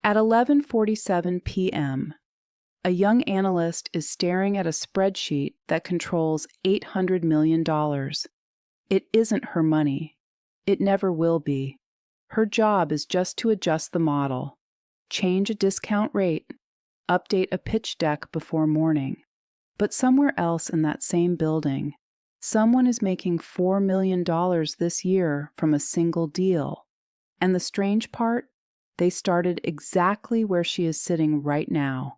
At 11:47 p.m., a young analyst is staring at a spreadsheet that controls $800 million. It isn't her money. It never will be. Her job is just to adjust the model, change a discount rate, update a pitch deck before morning. But somewhere else in that same building, someone is making $4 million this year from a single deal. And the strange part, they started exactly where she is sitting right now.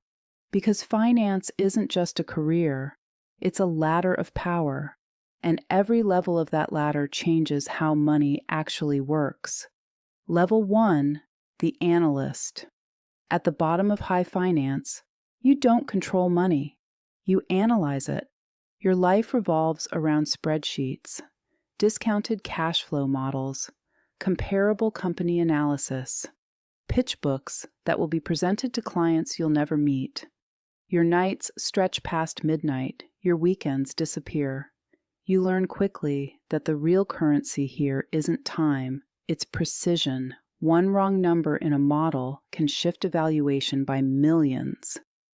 Because finance isn't just a career, it's a ladder of power, and every level of that ladder changes how money actually works. Level 1, the analyst. At the bottom of high finance, you don't control money. You analyze it. Your life revolves around spreadsheets, discounted cash flow models, comparable company analysis, pitch books that will be presented to clients you'll never meet. Your nights stretch past midnight, your weekends disappear. You learn quickly that the real currency here isn't time, it's precision. One wrong number in a model can shift a valuation by millions.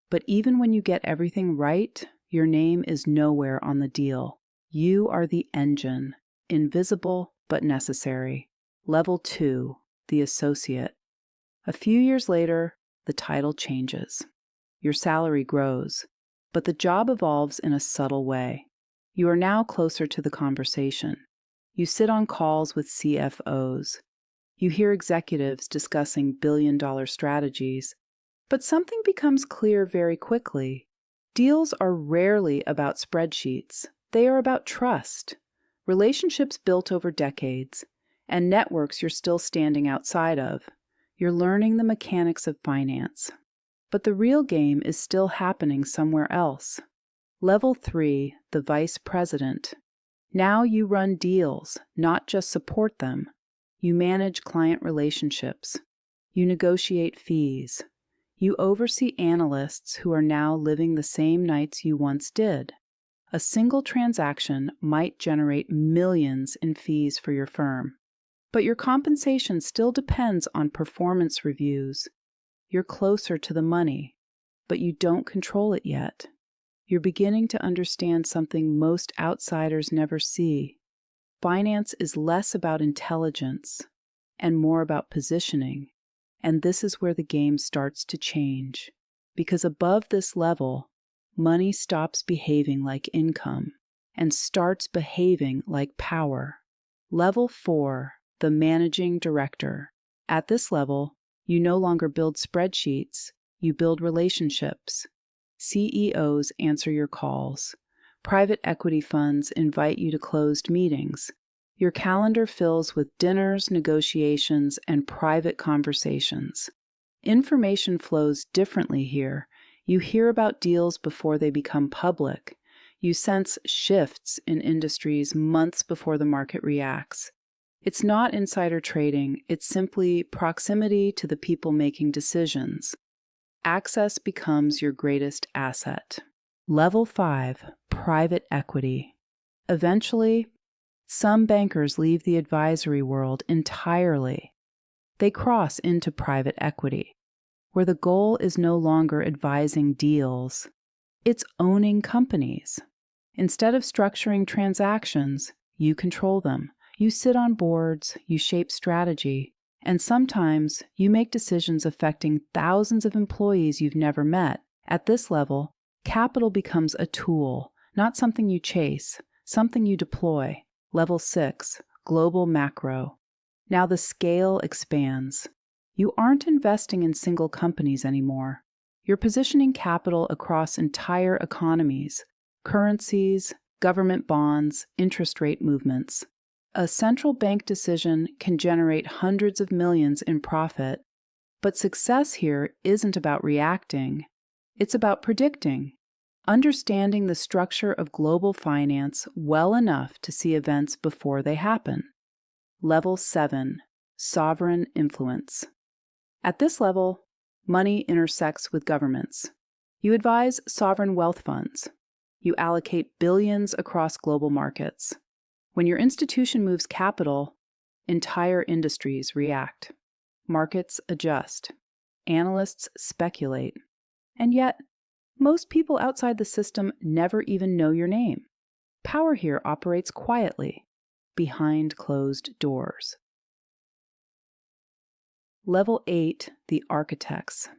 But even when you get everything right, your name is nowhere on the deal. You are the engine, invisible but necessary. Level 2, the associate. A few years later, the title changes. Your salary grows, but the job evolves in a subtle way. You are now closer to the conversation. You sit on calls with CFOs. You hear executives discussing billion-dollar strategies. But something becomes clear very quickly. Deals are rarely about spreadsheets. They are about trust, relationships built over decades, and networks you're still standing outside of. You're learning the mechanics of finance. But the real game is still happening somewhere else. Level 3, the vice president. Now you run deals, not just support them. You manage client relationships. You negotiate fees. You oversee analysts who are now living the same nights you once did. A single transaction might generate millions in fees for your firm. But your compensation still depends on performance reviews. You're closer to the money, but you don't control it yet. You're beginning to understand something most outsiders never see. Finance is less about intelligence and more about positioning. And this is where the game starts to change. Because above this level, money stops behaving like income and starts behaving like power. Level 4, the managing director. At this level, you no longer build spreadsheets, you build relationships. CEOs answer your calls. Private equity funds invite you to closed meetings. Your calendar fills with dinners, negotiations, and private conversations. Information flows differently here. You hear about deals before they become public. You sense shifts in industries months before the market reacts. It's not insider trading, it's simply proximity to the people making decisions. Access becomes your greatest asset. Level 5, private equity. Eventually, some bankers leave the advisory world entirely. They cross into private equity, where the goal is no longer advising deals, it's owning companies. Instead of structuring transactions, you control them. You sit on boards, you shape strategy, and sometimes you make decisions affecting thousands of employees you've never met. At this level, capital becomes a tool, not something you chase, something you deploy. Level 6, global macro. Now the scale expands. You aren't investing in single companies anymore. You're positioning capital across entire economies, currencies, government bonds, interest rate movements. A central bank decision can generate hundreds of millions in profit, but success here isn't about reacting. It's about predicting, understanding the structure of global finance well enough to see events before they happen. Level 7, sovereign influence. At this level, money intersects with governments. You advise sovereign wealth funds. You allocate billions across global markets. When your institution moves capital, entire industries react. Markets adjust. Analysts speculate. And yet, most people outside the system never even know your name. Power here operates quietly, behind closed doors. Level 8, the architects.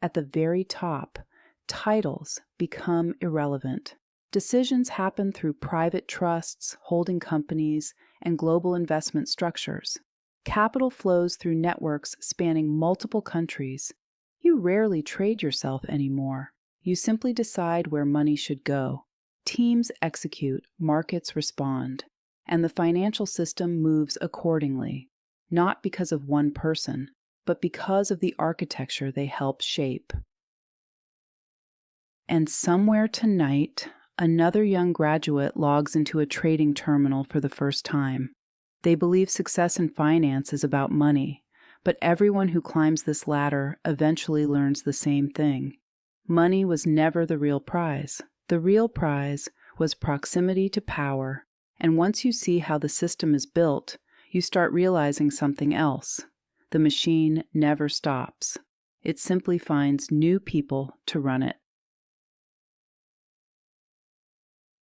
At the very top, titles become irrelevant. Decisions happen through private trusts, holding companies, and global investment structures. Capital flows through networks spanning multiple countries. You rarely trade yourself anymore. You simply decide where money should go. Teams execute, markets respond, and the financial system moves accordingly, not because of one person, but because of the architecture they help shape. And somewhere tonight, another young graduate logs into a trading terminal for the first time. They believe success in finance is about money, but everyone who climbs this ladder eventually learns the same thing. Money was never the real prize. The real prize was proximity to power, and once you see how the system is built, you start realizing something else. The machine never stops. It simply finds new people to run it.